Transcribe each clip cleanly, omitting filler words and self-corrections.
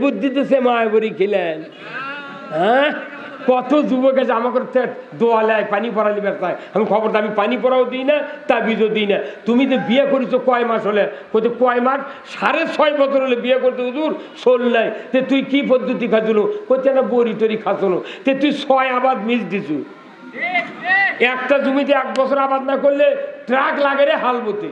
বুদ্ধিতে সে মায়াবরি খেলেন। হ্যাঁ, কত যুবক আছে আমাকে দোয়ালায় পানি পড়া নিবে চায়। আমি খবরটা আমি পানি পড়াও দিই না, তাবিজও দিই না। তুমি তো বিয়ে করেছো কয় মাস হলে? কত কয় মাস? 6.5 বছর হলে বিয়ে করতে হুজুর শোল নাই। তে তুই কি পদ্ধতি খাচ্ছু? করছে না বড়ি টরি খাচ্ছু। তে তুই 6 আবাদ মিস দিছু। একটা জমিতে 1 বছর আবাদ না করলে ট্রাক লাগে রে হাল বতে।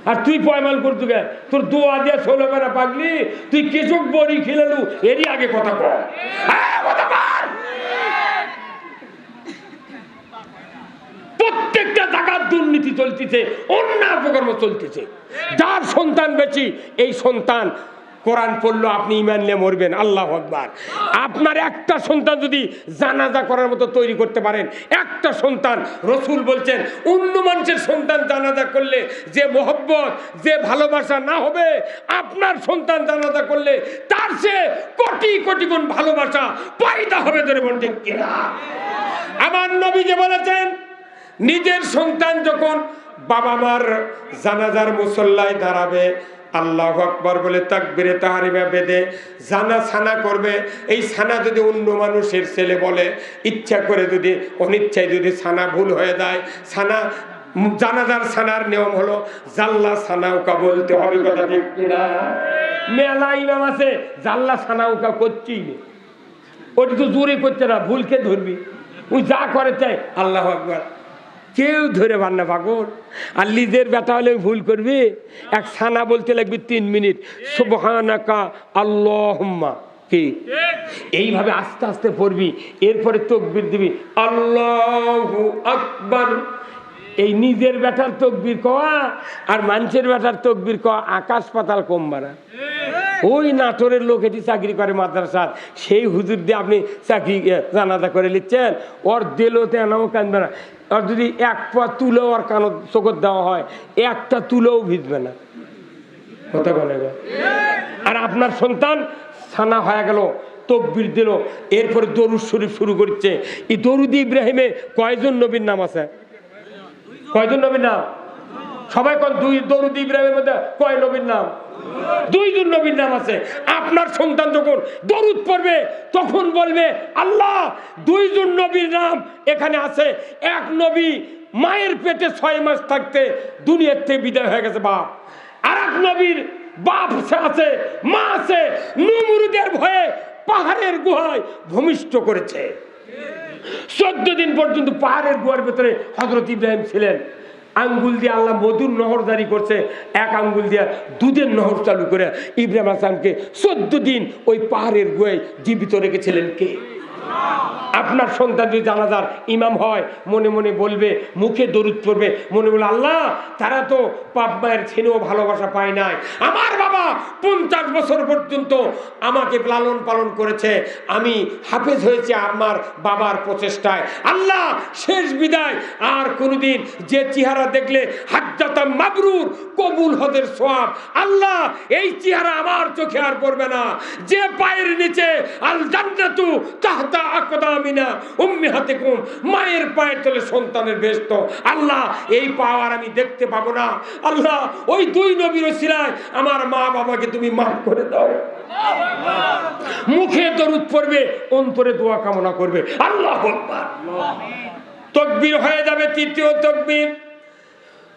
আর তুই পয়মাল করতু গে? তোর দোয়া দিয়ে ষোলো বেড়া পাগলি, তুই কিছু বড়ি খেলালু। এরই আগে কথা কর। প্রত্যেকটা জায়গার দুর্নীতি চলতেছে, অন্যায় অপকর্ম চলতেছে। যার সন্তান বেশি, এই সন্তান কোরআন পড়লো আপনি ঈমান নিয়ে মরবেন। আল্লাহু আকবার। আপনার একটা সন্তান যদি জানাজা করার মতো তৈরি করতে পারেন, একটা সন্তান, রসুল বলছেন অন্য মানুষের সন্তান জানাজা করলে যে মোহব্বত, যে ভালোবাসা না হবে, আপনার সন্তান জানাজা করলে তার সে কোটি কোটি গুণ ভালোবাসা পয়দা হবে। ধরে বলছেন কিনা? আমার নবী যে বলেছেন, নিজের সন্তান যখন বাবা মার জানাজার মুসল্লায় দাঁড়াবে, আল্লাহু আকবার বলে তাকবীরে তাহরিমা বেঁধে জানা ছানা করবে। এই ছানা যদি অন্য মানুষের ছেলে বলে, ইচ্ছা করে যদি অনিচ্ছায় যদি ছানা ভুল হয়ে যায়, ছানা জানাজার ছানার নিয়ম হলো জাল্লা ছানাউকা বলতে হবে। কথা ঠিক কিনা? মেলা ইমাম আছে জাল্লা ছানাউকা করছেই না, ওটি তো জোরে করছে না, ভুলকে ধরবি। ওই যা করে চাই আল্লাহু আকবার, কেউ ধরে পার না পাগল। আর নিজের বেটা হলে ভুল করবি, এক ছানা বলতে লাগবে 3 মিনিট, সুবহানাকা আল্লাহুম্মা, কি এইভাবে আস্তে আস্তে পড়বি। এরপরে তাকবীর দিবি, আল্লাহু আকবার। এই নিজের বেটার তাকবীর কওয়া আর মানুষের বেটার তাকবীর কওয়া আকাশ পাতাল কম বাড়া। ওই নাটোরের লোক এটি চাকরি করে মাদ্রাসার, সেই হুজুর দিয়ে আপনি চাকরি জানাজা করে নিচ্ছেন, ওর দিলতে এনাও কাঁদবে না। আর যদি 1 পা তুলেও আর কানো চোখত দেওয়া হয়, একটা তুলেও ভিজবে না। কথা বলে। আর আপনার সন্তান ছানা হয়ে গেল, তাকবীর দিল, এরপরে দরুদ শরীফ শুরু করছে। এই দরুদ ইব্রাহিমে কয়জন নবীর নাম আছে? কয়জন নবীর নাম? সবাই কোন? 2। দরুদ ইব্রাহিমের মধ্যে কয় নবীর নাম? 2 জন নবীর নাম আছে। আপনার সন্তান যখন দরুদ পড়বে তখন বলবে, আল্লাহ 2 জন নবীর নাম এখানে আছে। এক নবী মায়ের পেটে 6 মাস থাকতে দুনিয়ার থেকে বিদায় হয়ে গেছে বাপ। আর এক নবীর বাপ আছে, মা আছে, নমরুদের ভয়ে পাহাড়ের গুহায় ভূমিষ্ঠ করেছে। 14 দিন পর্যন্ত পাহাড়ের গুহার ভেতরে হযরত ইব্রাহিম ছিলেন। আঙ্গুল দিয়ে আল্লাহ মধুর নহর জারি করছে, এক আঙ্গুল দিয়ে দুধের নহর চালু করে ইব্রাহিম আলাইহিসসালামকে 14 দিন ওই পাহাড়ের গুহায় জীবিত রেখেছিলেন কে? আপনার সন্তান যদি জানাজার ইমাম হয়, মনে মনে বলবে, মুখে দরুদ পড়বে, মনে বলে আল্লাহ তারা তো বাপ মায়ের ছেলেও ভালোবাসা পায় নাই, আমার বাবা 50 বছর পর্যন্ত আমাকে লালন পালন করেছে, আমি হাফেজ হয়েছে আমার বাবার প্রচেষ্টায়, আল্লাহ শেষ বিদায় আর কোনোদিন যে চেহারা দেখলে হাজ্জাতাম মাবরুর, কবুল হজের সওয়াব, আল্লাহ এই চেহারা আমার চোখে আর পড়বে না। যে পায়ের নিচে আল জান্নাতু তাহতা আকদামিনা উম্মাহাতিকুম, মায়ের পায়ের তলে সন্তানের বেহেশত, আল্লাহ এই পাওয়ার আমি দেখতে পাবো না। আল্লাহ ওই 2 নবীর ওসিলায় আমার মা বাবাকে তুমি মাফ করে দাও। মুখে দরুদ পড়বে, অন্তরে দোয়া কামনা করবে। আল্লাহু আকবার। তাকবীর হয়ে যাবে 3য় তাকবীর।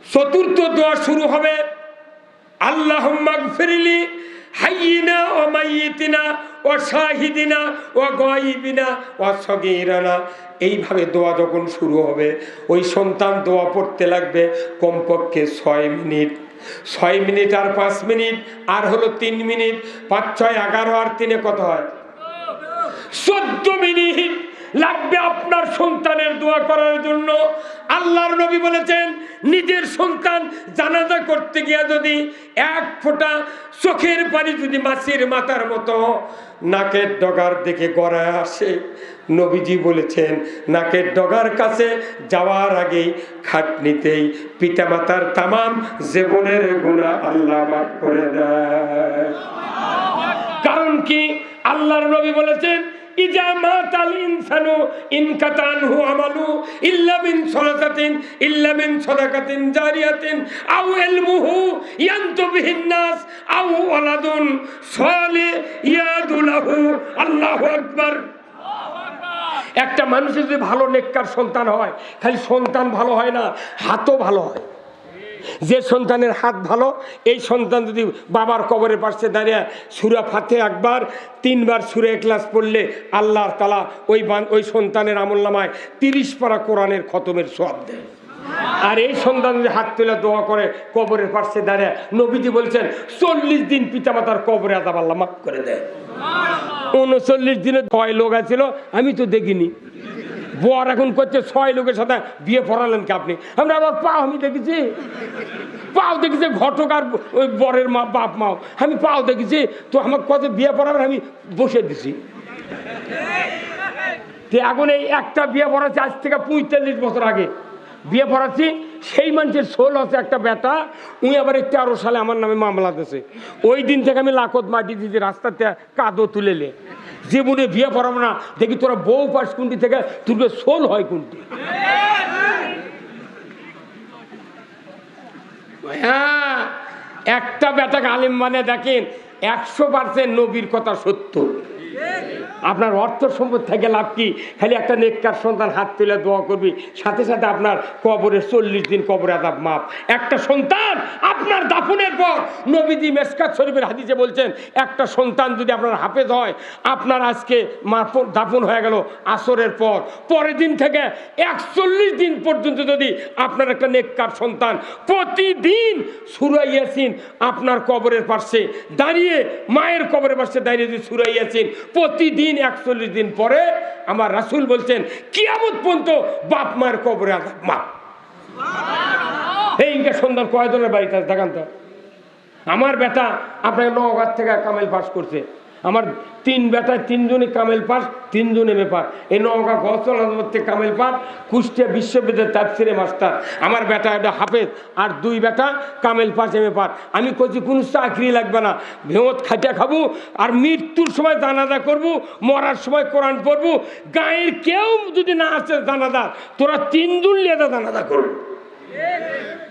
4র্থ দোয়া শুরু হবে, আল্লাহুম্মা গফিরলি হাইয়িনা ওয়া মাইয়িতিনা ওয়া শাহিদিনা ওয়া গায়িবিনা ওয়া সগীরানা। এইভাবে দোয়া যখন শুরু হবে, ওই সন্তান দোয়া পড়তে লাগবে কমপক্ষে 6 মিনিট। 6 মিনিট আর 5 মিনিট আর হলো 3 মিনিট, 5 6 11 আর 3 কত হয়? 14 মিনিট লাগবে আপনার সন্তানের দোয়া করার জন্য। আল্লাহর নবী বলেছেন, নিজের সন্তান জানাজা করতে গিয়ে যদি 1 ফোঁটা চোখের পানি যদি মাছির মাথার মতো নাকের ডগার দিকে গড়ায় আসে, নবীজি বলেছেন নাকের ডগার কাছে যাওয়ার আগেই খাটনিতেই পিতামাতার তামাম জীবনের গুনাহ আল্লাহ মাফ করে দেয়। কারণ কি? আল্লাহর নবী বলেছেন, ইজা মাতাল ইনসানু ইনকাতানহু আমালু ইল্লা মিন সালাতাতিন ইল্লা মিন সাদাকাতিন জারিয়াতিন আও ইলমুহু ইয়ানতু বিহিন নাস আও ওয়ালাদুন সালিহ ইয়াদুল আল্লাহু আল্লাহু আকবার। একটা মানুষের যদি ভালো নেককার সন্তান হয়, খালি সন্তান ভালো হয় না, হাতও ভালো হয়। যে সন্তানের হাত ভালো, এই সন্তান যদি বাবার কবরের পাশে দাঁড়িয়ে সূরা ফাতিহা একবার, 3 বার সূরা ইখলাস পড়লে আল্লাহ তাআলা ওই সন্তানের আমলনামায় 30 পারা কোরআনের খতমের সওয়াব দেয়। আর এই সন্তান যদি হাত তুলে দোয়া করে কবরের পাশে দাঁড়িয়ে, নবীজি বলছেন 40 দিন পিতামাতার কবরে আযাব আল্লাহ মাফ করে দেয়। 39 দিনে 6 লোক আছিল, আমি তো দেখিনি। বর এখন করছে 6 লোকের সাথে বিয়ে পড়ালেন কি আপনি? আমরা আবার পাও আমি দেখেছি, পাও দেখেছি, ঘটক আর ওই বরের মা বাপ মাও, আমি পাও দেখেছি। তো আমার কত বিয়ে পড়াবেন, আমি বসে দিছি। এখন এই একটা বিয়ে পড়াচ্ছে আজ থেকে 45 বছর আগে বিয়ে পড়াচ্ছি। সেই মানুষের সোল হচ্ছে একটা বেটা, উনি আবার 13 সালে আমার নামে মামলা দিয়েছে। ওই দিন থেকে আমি লাখত মাটি দিয়েছি, রাস্তাতে কাদো তুলেলে জীবনে বিয়ে পড়াবো না। দেখি তোরা বউ পাস কোনটি থেকে, তোর সোল হয় কোনটি। হ্যাঁ, একটা বেটাকে আলিম মানে দেখেন 100% নবীর কথা সত্য। আপনার অর্থ সম্পদ থেকে লাভ কি? খালি একটা নেককার সন্তান হাত তুলে দোয়া করবি, সাথে সাথে আপনার কবরে 40 দিন কবরে আযাব মাফ। একটা সন্তান আপনার দাফনের পর, নবীজি মিশকাত শরীফের হাদিসে বলছেন, একটা সন্তান যদি আপনার হাফেজ হয়, আপনার আজকে দাফন হয়ে গেল আসরের পর, পরের দিন থেকে 41 দিন পর্যন্ত যদি আপনার একটা নেককার সন্তান প্রতিদিন সূরা ইয়াসিন আপনার কবরের পাশে দাঁড়িয়ে, মায়ের কবরের পাশে দাঁড়িয়ে যদি সূরা ইয়াসিন প্রতিদিন 41 দিন পরে, আমার রাসূল বলছেন কিয়ামত পর্যন্ত বাপ মায়ের কবরে আযাব মাফ। এই সন্তান কয়জনের বাড়িতে দেখান তো? আমার বেটা আপনার নওগাঁ থেকে কামেল পাস করছে। আমার 3 বেটায় 3 জনই কামেল পাস, 3 জন এমএ পাস। এই নওগাঁ গসল আজমত থেকে কামেল পাস, কুষ্টিয়া বিশ্ববিদ্যালয়ের তাফসীরে মাস্টার। আমার বেটা এটা হাফেজ, আর 2 বেটা কামেল পাস এমএ পাস। আমি কইছি কোনো চাকরি লাগবে না, ভেঁত খাটিয়া খাবো, আর মৃত্যুর সময় জানাজা করবো, মরার সময় কোরআন পড়বো। গায়ের কেউ যদি না আসে জানাজা, তোরা 3 জন লিয়ে জানাজা করবো।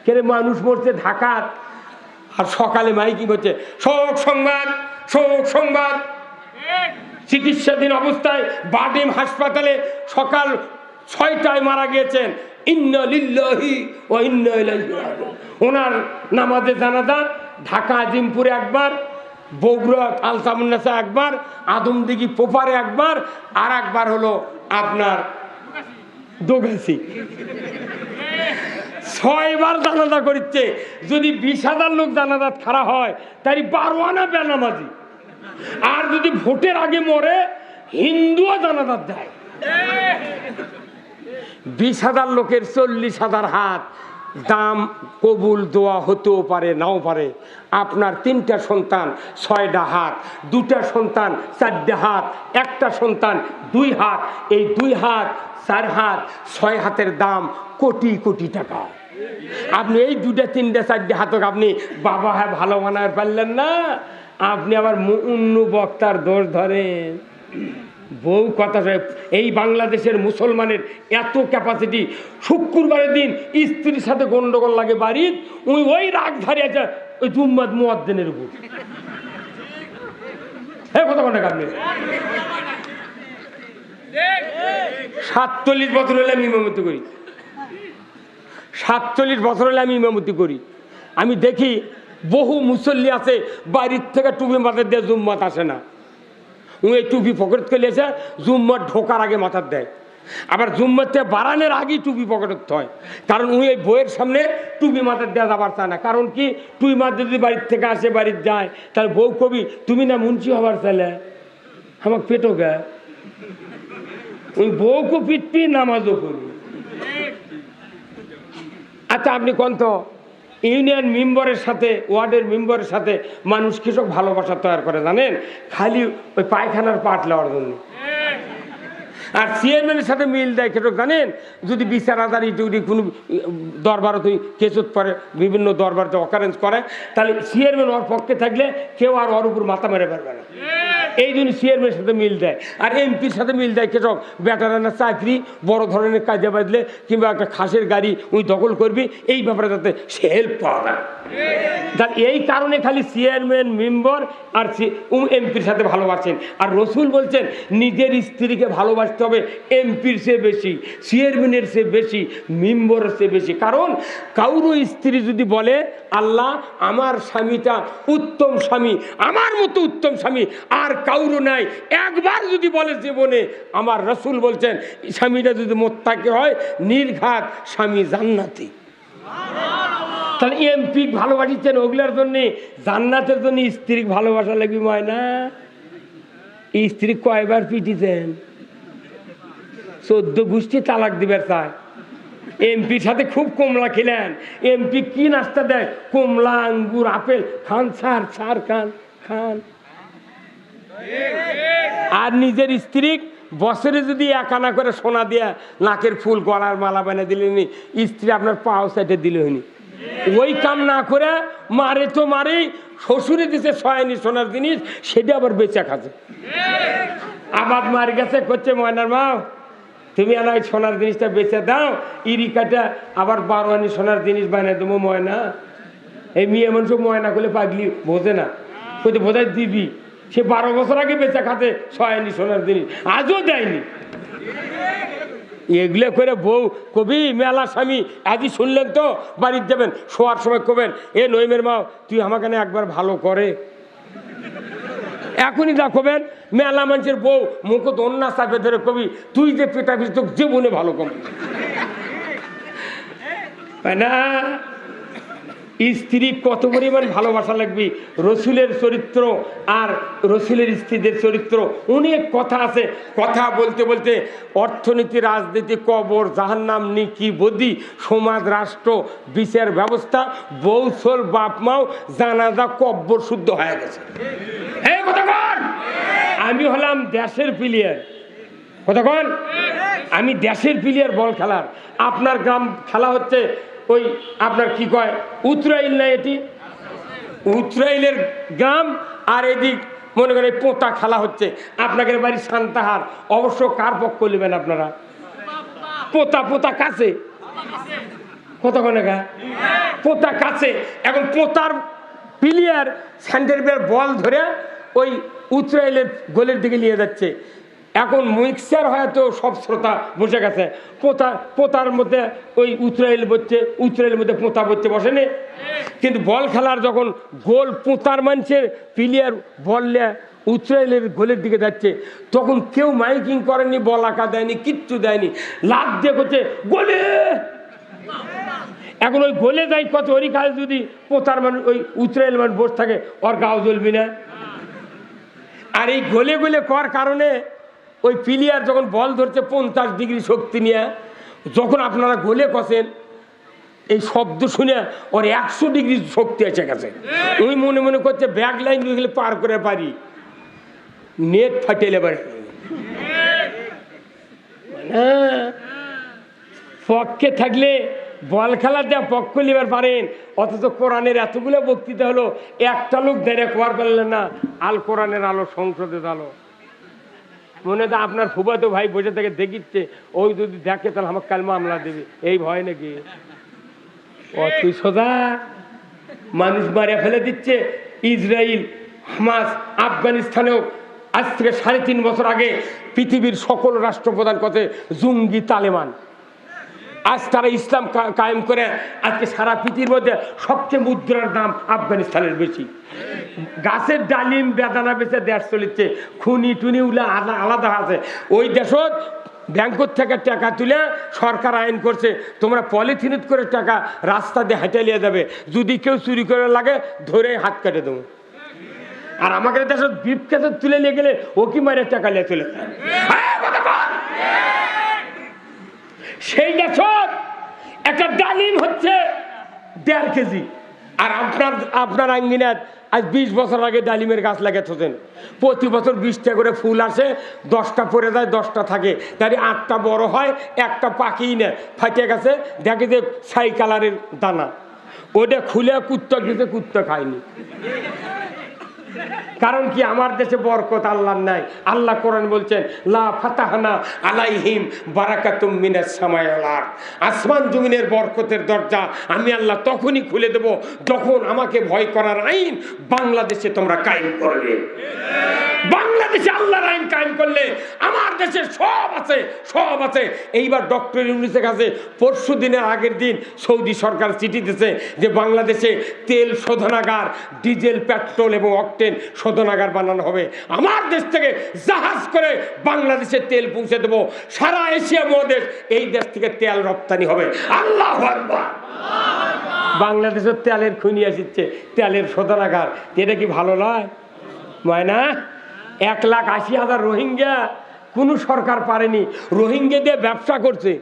কেন মানুষ মরছে ঢাকার, আর সকালে মাইকি বলছে শোক সংবাদ, শোক সংবাদ। চিকিৎসাধীন অবস্থায় বাডেম হাসপাতালে সকাল 6টায় মারা গিয়েছেন। ইন্না লিল্লাহি ওয়া ইন্না ইলাইহি রাজিউন। ওনার নামাজে জানাজা ঢাকা আজিমপুরে একবার, বগুড়া আলতামুন্নাসা একবার, আদমদিঘি পোপারে একবার, আর একবার হলো আপনার দোগাছি। 6 বার জানাজা করছে। যদি 20,000 লোক জানাজাত খাড়া হয়, তাই 12 আনা বেনামাজি। আর যদি ভোটের আগে মরে, হিন্দুও জানাজাত দেয়। 20,000 লোকের 40,000 হাত, দাম কবুল দোয়া হতেও পারে, নাও পারে। আপনার 3টা সন্তান 6টা হাত, 2টা সন্তান 4টা হাত, একটা সন্তান 2 হাত। এই 2 হাত 4 হাত 6 হাতের দাম কোটি কোটি টাকা। আপনি এই 2টা 3টা 4টা হাতক আপনি বাবা হ্যাঁ ভালো বানায় পারলেন না, আপনি আবার অন্য বক্তার দোষ ধরেন। বউ কথা। এই বাংলাদেশের মুসলমানের এত ক্যাপাসিটি, শুক্রবারের দিন স্ত্রীর সাথে গন্ডগোল লাগে বাড়ির, ওই রাগ ধারে আছে ওই জুম্মাদ মুয়াজ্জিনের উপর। হ্যাঁ, কথা বলেন আপনি। 47 বছর হলে আমি ইমামতি করি, 47 বছর হলে আমি ইমামতি করি। আমি দেখি বহু মুসল্লি আছে বাড়ির থেকে টুপি মাথার দিয়ে জুম্মাত আসে না। ওই টুপি পকেট করে এসে জুম্মার ঢোকার আগে মাথার দেয়, আবার জুম্মার থেকে বাড়ানোর আগেই টুপি পকেটে হয়। কারণ ওই বইয়ের সামনে টুপি মাথার দেওয়া যাবার চায় না। কারণ কি, টুপি মাথা যদি বাড়ির থেকে আসে, বাড়ির যায়, তাহলে বউ কবি তুমি না মুন্সি হবার চাইলে আমার পেটও গায়ে, ওই বউকে পিটপি নামাজও করি। আচ্ছা আপনি কোন তো ইউনিয়ন মেম্বারের সাথে, ওয়ার্ডের মেম্বারের সাথে মানুষ কৃষক ভালোবাসা তৈরি করে জানেন? খালি ওই পায়খানার পাট নেওয়ার জন্য। আর চেয়ারম্যানের সাথে মিল দেয় কৃষক জানেন? যদি বিচার আদারি যদি কোনো দরবারে তুই কেসত পরে, বিভিন্ন দরবারতে অকারেন্স করে, তাহলে চেয়ারম্যান ওর পক্ষে থাকলে কেউ আর ওর উপর মাথা মেরে পারবে না। এই জন্য চেয়ারম্যানের সাথে মিল দেয়। আর এমপির সাথে মিল দেয় কৃষক বেটারানা চাকরি, বড় ধরনের কাজে বাঁধলে কিংবা একটা খাসের গাড়ি ওই দখল করবি, এই ব্যাপারে যাতে সে হেল্প পাওয়া যায়। তার এই কারণে খালি চেয়ারম্যান মেম্বার আর এমপির সাথে ভালোবাসেন। আর রসুল বলছেন নিজের স্ত্রীকে ভালোবাসতে হবে এমপির চেয়ে বেশি, চেয়ারম্যানের চেয়ে বেশি, মেম্বারের চেয়ে বেশি। কারণ কারো স্ত্রী যদি বলে আল্লাহ আমার স্বামীটা উত্তম স্বামী, আমার মতো উত্তম স্বামী আর কাউরো নাই, একবার যদি বলে জীবনে, আমার রসুল বলছেন স্বামীটা যদি মোত্তাকি হয় নির্ঘাত স্বামী জান্নাতি। তাহলে এমপি ভালোবাসিচ্ছেন ওগুলার জন্যে, জান্নাতের জন্য স্ত্রী ভালোবাসা লাগবে ময়না। স্ত্রী কয়বার পিটিছেন? 14 গোষ্ঠী তালাক দিবার চায়। এমপির সাথে খুব কমলা খেলেন, এমপি কি নাস্তা দেয়? কমলা, আঙ্গুর, আপেল খান, ছাড় ছাড় খান খান। আর নিজের স্ত্রী বছরে যদি 1 আনা করে সোনা দিয়া নাকের ফুল গলার মালা বানিয়ে দিলেনি, স্ত্রী আপনার পাও সাইডে দিলে হয়নি। ওই কাম না করে মারে তো মারেই, শ্বশুরে দিছে 6 আনি সোনার জিনিস, সেটা আবার বেচা খাচ্ছে। আবাদ মার গেছে করছে ময়নার মা তুমি আনা সোনার জিনিসটা বেচে দাও, ইরিকাটা আবার 12 আনি সোনার জিনিস বানিয়ে দেবো। ময়না এই মেয়ে মানুষ ময়না করলে পাগলি বোঝে না, কোথায় বোঝায় দিবি। সে 12 বছর আগে বেচা খাতে 6 আনি সোনার জিনিস, আজও দেয়নি। এগুলো করে বউ কবি মেলা স্বামী আজই শুনলেন তো বাড়িতে যাবেন, শোয়ার সময় কবেন এ নইমের মা তুই আমাকে একবার ভালো করে। এখনই যা কবেন মেলা মানুষের বউ মুখ দন্যা চাপে ধরে কবি তুই যে পেটা পিস তোকে জীবনে ভালো কম না। স্ত্রী কত পরিমাণ ভালোবাসা লাগবে। রসুলের চরিত্র আর রসুলের স্ত্রীদের চরিত্র অনেক কথা আছে। কথা বলতে বলতে অর্থনীতি, রাজনীতি, কবর, জাহান্নাম, নিকি, বদি, সমাজ, রাষ্ট্র, বিচার ব্যবস্থা, বৌসল, বাপ মাও, জানাজা, কব্বর শুদ্ধ হয়ে গেছে। এই কথা কন, আমি হলাম দেশের প্লেয়ার। কথা কন, আমি দেশের প্লেয়ার বল খেলার। আপনার গ্রাম খেলা হচ্ছে ওই আপনার কি কয় উত্তরাইল না, এটি উত্তরাইলের গ্রাম। আর এদিক মনে করেন পোতা খেলা হচ্ছে। আপনাদের বাড়ি সান্তাহার, অবশ্য কার পক্ষ নেবেন আপনারা? পোতা পোতা কাছে, কত কনেকা পোতা কাছে। এখন পোতার প্লেয়ার স্যান্ডের বল ধরে ওই উত্তরাইলের গোলের দিকে নিয়ে যাচ্ছে। এখন মিক্সার হয়তো সব শ্রোতা বসে গেছে। পোতার মধ্যে ওই উত্তরাইল বসছে, উত্তরাইলের মধ্যে পোতা বসছে, বসেনি। কিন্তু বল খেলার যখন গোল পোতার মানুষের প্লেয়ার বললে উত্তরাইলের গোলের দিকে যাচ্ছে, তখন কেউ মাইকিং করেনি, বলাকা দেয়নি, কিচ্ছু দেয়নি, লাভ দিয়ে করছে গোলে। এখন ওই গোলে যাই কত ওরই কাজ যদি পোতার মানুষ ওই উত্তরাইল মানুষ বসে থাকে, ওর গাও জ্বলবি না। আর এই গোলে গোলে করার কারণে ওই প্লেয়ার যখন বল ধরছে 50 ডিগ্রি শক্তি নিয়ে, যখন আপনারা গোলে কষেন এই শব্দ শুনে ওর 100 ডিগ্রি শক্তি এসে গেছে। ওই মনে মনে করছে ব্যাক লাইন গেলে পার করে পারি, নেট ফাটেলে পারে। পক্ষে থাকলে বল খেলার যা পক্ষ নেবার পারেন, অথচ কোরআনের এতগুলো বক্তৃতা হলো, একটা লোক দাঁড়িয়ে কোয়ার পারলেন না আল কোরআনের আলো সংসদে আলো। মনে হয় আপনার ফুফাতো ভাই বসে থেকে দেখিচ্ছে, ওই যদি দেখে তাহলে আমার কাল মামলা দেবে, এই ভয় নাকি? তুই সোজা মানুষ মারিয়া ফেলে দিচ্ছে। ইসরায়েল, হামাস, আফগানিস্তানেও আজ থেকে 3.5 বছর আগে পৃথিবীর সকল রাষ্ট্রপ্রধান কথা জঙ্গি তালেবান। আজ তারা ইসলাম কায়েম করে আজকে সারা পৃথিবীর মধ্যে সবচেয়ে মুদ্রার দাম আফগানিস্তানের বেশি। গাছের ডালিম বেদানা বেচে দেশ চলেছে, খুনি টুনি উলে আলাদা আছে। ওই দেশত ব্যাংকর থেকে টাকা তুলে সরকার আইন করছে তোমরা পলিথিনিত করে টাকা রাস্তা দিয়ে হেঁটে নিয়ে যাবে, যদি কেউ চুরি করে লাগে ধরে হাত কেটে দেবো। আর আমাদের দেশত বিপ কেসে তুলে নিয়ে গেলে ও কি মারে টাকা নিয়ে চলে যায়। সেই দেশত একটা ডালিম হচ্ছে 1.5 কেজি। আর আপনার আঙ্গিনাত আজ 20 বছর আগে ডালিমের গাছ লাগাচ্ছেন, প্রতি বছর 20টা করে ফুল আসে, 10টা পড়ে যায়, 10টা থাকে, তাই 8টা বড় হয়, একটা পাকেই না, ফাটে গেছে, দেখে যে ছাই কালারের দানা, ওটা খুলে কুত্তা খেতে, কুত্তা খায়নি। কারণ কি, আমার দেশে বরকত আল্লাহর নাই। আল্লাহ কোরআন বলছেন, লা ফাতাহনা আলাইহিম বারাকাতুম মিনাস সামাই ওয়াল আরদ। আসমান জমিনের বরকতের দরজা আমি আল্লাহ তখনই খুলে দেব যখন আমাকে ভয় করার আইন বাংলাদেশে তোমরা কায়েম করবে। বাংলাদেশে আল্লাহর আইন কায়েম করলে আমার দেশে সব আছে, সব আছে। এইবার ডক্টর ইউনূসের কাছে পরশু দিনের আগের দিন সৌদি সরকার চিঠি দিয়েছে যে বাংলাদেশে তেল শোধনাগার, ডিজেল, পেট্রোল এবং অকটেন শোধনাগার বানানো হবে। আমার দেশ থেকে জাহাজ করে বাংলাদেশে তেল পৌঁছে দেবো। সারা এশিয়া মহাদেশ এই দেশ থেকে তেল রপ্তানি হবে। আল্লাহু আকবার। বাংলাদেশের তেলের খুনি আসছে, তেলের শোধনাগার। এটা কি ভালো নয়? ময়না 1,80,000 রোহিঙ্গা কোন সরকার পারেনি। রোহিঙ্গা দিয়ে ব্যবসা করছে,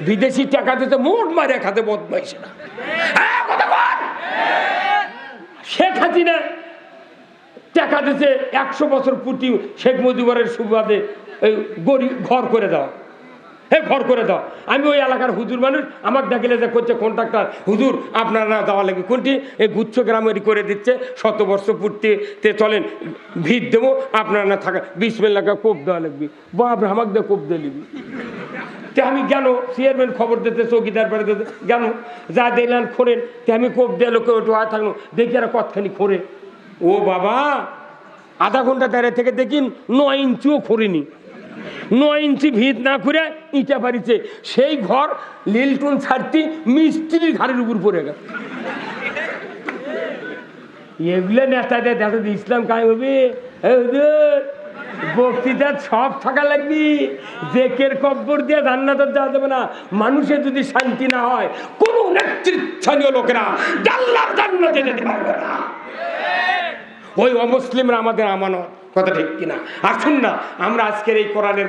বিদেশি টাকা দিতে মোট মারে খাতে বদমাইছে না। শেখ হাসিনা টাকা দিতে 100 বছর পুটি শেখ মুজিবুরের সুবাদে গরিব ঘর করে দাও, ঘর করে দাও। আমি ওই এলাকার হুজুর মানুষ, আমাকে ডাকিলে যে করছে কন্ট্রাক্টর, হুজুর আপনারা দেওয়া লাগবে কোনটি? এই গুচ্ছ গ্রামেরই করে দিচ্ছে, 100 বর্ষ পূর্তিতে চলেন ভিড় দেবো, আপনারা না থাকা 20 মিনিট লাগা কোপ দেওয়া লাগবে। বাপ আমাকে দিয়ে কোপ দিয়ে নিবি। তে আমি কেন চেয়ারম্যান খবর দিতে, চৌকিদার বেড়ে দিতে কেন যা দিলেন খোরেন, তে আমি কোপ দিয়ে লোকে ওটু আয় থাকলো, দেখি আর কতখানি খোরে। ও বাবা, আধা ঘন্টা দাঁড়িয়ে থেকে দেখিন 9 ইঞ্চিও খোরেনি। 9 ইঞ্চি ভিত না করে ইটা বাড়িছে। সেই ঘর লিলটুন ছাড়তি মিস্ত্রির ঘাড়ের উপর পড়ে গেল। এগুলো নেতাদের দেখো ইসলাম কায়েম হবে। বক্তৃতা সব থাকা লাগবি, জেকের কব্বর দিয়ে জান্নাতে যাওয়া যাবে না। মানুষের যদি শান্তি না হয়, কোন নেতৃস্থানীয় লোকেরা আল্লাহর জান্নাতে যেতে পারবে না। ওই অমুসলিমরা আমাদের আমানত, কথা ঠিক কিনা? আসুন না আমরা আজকের এই কোরআনের